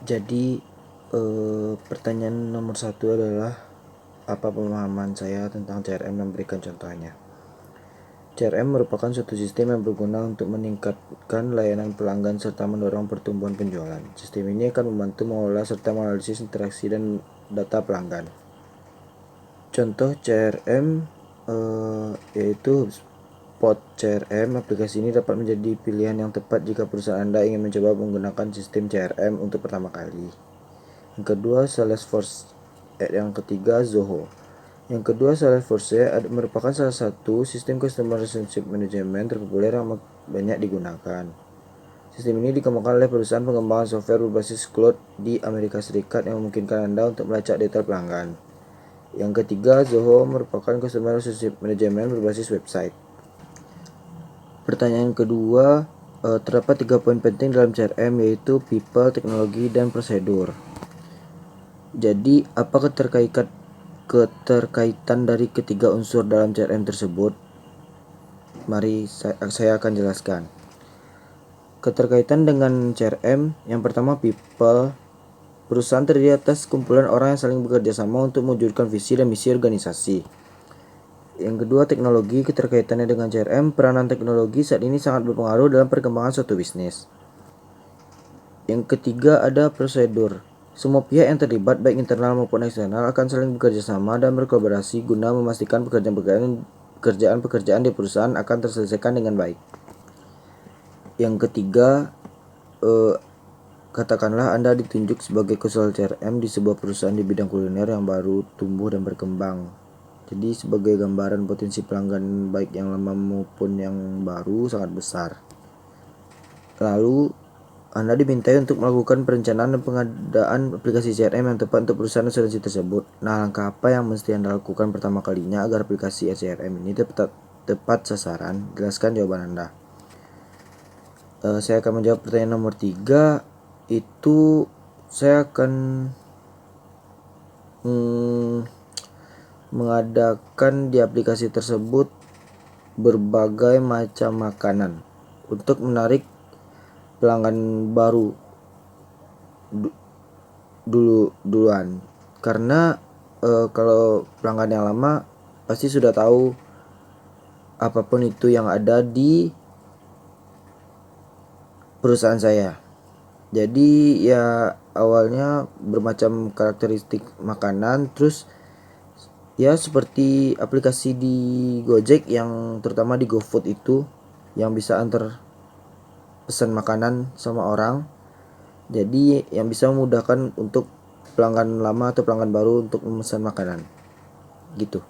Jadi pertanyaan nomor satu adalah apa pemahaman saya tentang CRM dan berikan contohnya. CRM merupakan suatu sistem yang berguna untuk meningkatkan layanan pelanggan serta mendorong pertumbuhan penjualan. Sistem ini akan membantu mengolah serta menganalisis interaksi dan data pelanggan. Contoh CRM yaitu HubSpot CRM. Aplikasi ini dapat menjadi pilihan yang tepat jika perusahaan Anda ingin mencoba menggunakan sistem CRM untuk pertama kali. Yang kedua, Salesforce. Yang ketiga, Zoho. Yang kedua, Salesforce merupakan salah satu sistem customer relationship management terpopuler yang banyak digunakan. Sistem ini dikembangkan oleh perusahaan pengembangan software berbasis cloud di Amerika Serikat yang memungkinkan Anda untuk melacak data pelanggan. Yang ketiga, Zoho merupakan customer relationship management berbasis website. Pertanyaan kedua, terdapat 3 poin penting dalam CRM, yaitu people, teknologi, dan prosedur. Jadi, apa keterkaitan dari ketiga unsur dalam CRM tersebut? Mari saya akan jelaskan. Keterkaitan dengan CRM, yang pertama people. Perusahaan terdiri atas kumpulan orang yang saling bekerja sama untuk mewujudkan visi dan misi organisasi. Yang kedua, teknologi. Keterkaitannya dengan CRM, peranan teknologi saat ini sangat berpengaruh dalam perkembangan suatu bisnis. Yang ketiga, ada prosedur. Semua pihak yang terlibat, baik internal maupun eksternal, akan saling bekerja sama dan berkolaborasi guna memastikan pekerjaan-pekerjaan di perusahaan akan terselesaikan dengan baik. Yang ketiga, katakanlah Anda ditunjuk sebagai konsul CRM di sebuah perusahaan di bidang kuliner yang baru tumbuh dan berkembang. Jadi sebagai gambaran, potensi pelanggan baik yang lama maupun yang baru sangat besar. Lalu Anda dimintai untuk melakukan perencanaan dan pengadaan aplikasi CRM yang tepat untuk perusahaan asuransi tersebut. Nah, langkah apa yang mesti Anda lakukan pertama kalinya agar aplikasi CRM ini tepat sasaran? Jelaskan jawaban Anda. Saya akan menjawab pertanyaan nomor 3. Itu saya akan mengadakan di aplikasi tersebut berbagai macam makanan untuk menarik pelanggan baru duluan, karena kalau pelanggan yang lama pasti sudah tahu apapun itu yang ada di perusahaan saya. Jadi ya awalnya bermacam karakteristik makanan, terus ya seperti aplikasi di Gojek, yang terutama di GoFood itu yang bisa antar pesan makanan sama orang. Jadi yang bisa memudahkan untuk pelanggan lama atau pelanggan baru untuk memesan makanan gitu.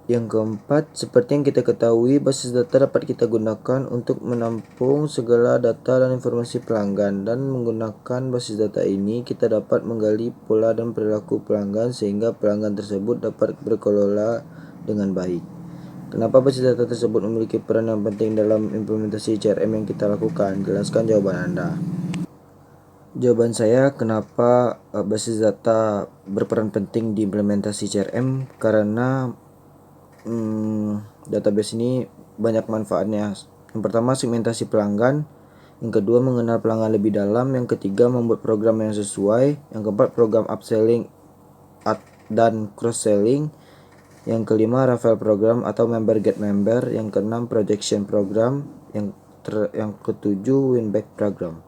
Yang keempat, seperti yang kita ketahui, basis data dapat kita gunakan untuk menampung segala data dan informasi pelanggan, dan menggunakan basis data ini kita dapat menggali pola dan perilaku pelanggan sehingga pelanggan tersebut dapat berkelola dengan baik. Kenapa basis data tersebut memiliki peran yang penting dalam implementasi CRM yang kita lakukan? Jelaskan jawaban Anda. Jawaban saya, kenapa basis data berperan penting di implementasi CRM? Karena database ini banyak manfaatnya. Yang pertama, segmentasi pelanggan. Yang kedua, mengenal pelanggan lebih dalam. Yang ketiga, membuat program yang sesuai. Yang keempat, program upselling dan cross-selling. Yang kelima, referral program atau member get member. Yang keenam, projection program. Yang ketujuh, win back program.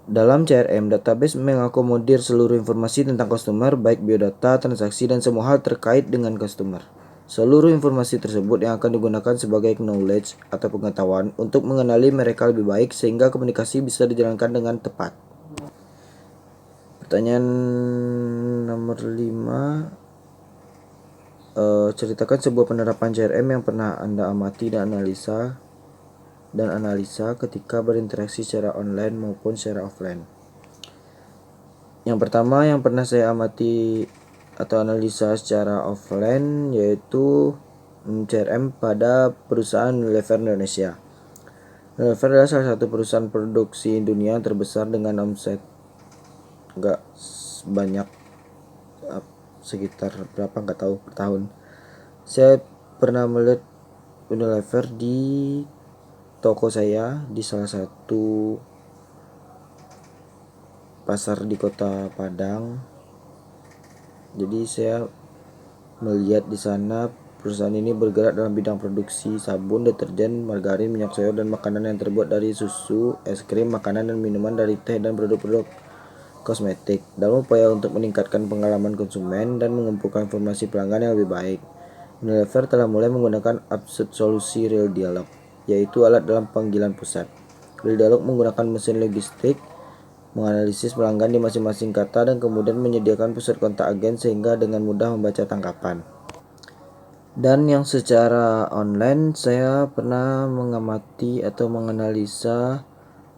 Dalam CRM, database mengakomodir seluruh informasi tentang customer, baik biodata, transaksi, dan semua hal terkait dengan customer. Seluruh informasi tersebut yang akan digunakan sebagai knowledge atau pengetahuan untuk mengenali mereka lebih baik sehingga komunikasi bisa dijalankan dengan tepat. Pertanyaan nomor 5. Ceritakan sebuah penerapan CRM yang pernah Anda amati dan analisa ketika berinteraksi secara online maupun secara offline. Yang pertama yang pernah saya amati atau analisa secara offline yaitu CRM pada perusahaan Unilever Indonesia. Unilever adalah salah satu perusahaan produksi dunia terbesar dengan omset nggak banyak, sekitar berapa nggak tahu per tahun. Saya pernah melihat Unilever di toko saya di salah satu pasar di Kota Padang. Jadi saya melihat di sana perusahaan ini bergerak dalam bidang produksi sabun, deterjen, margarin, minyak sayur, dan makanan yang terbuat dari susu, es krim, makanan dan minuman dari teh, dan produk-produk kosmetik. Dalam upaya untuk meningkatkan pengalaman konsumen dan mengumpulkan informasi pelanggan yang lebih baik, Unilever telah mulai menggunakan solusi Real Dialog, yaitu alat dalam panggilan pusat. Real Dialog menggunakan mesin logistik menganalisis pelanggan di masing-masing kata dan kemudian menyediakan pusat kontak agen sehingga dengan mudah membaca tangkapan. Dan yang secara online saya pernah mengamati atau menganalisa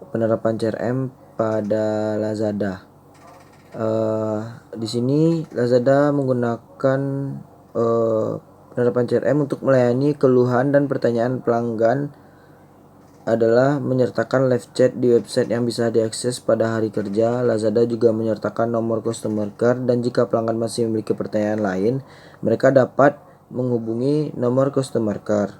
penerapan CRM pada Lazada. Di sini Lazada menggunakan penerapan CRM untuk melayani keluhan dan pertanyaan pelanggan adalah menyertakan live chat di website yang bisa diakses pada hari kerja. Lazada juga menyertakan nomor customer care dan jika pelanggan masih memiliki pertanyaan lain, mereka dapat menghubungi nomor customer care.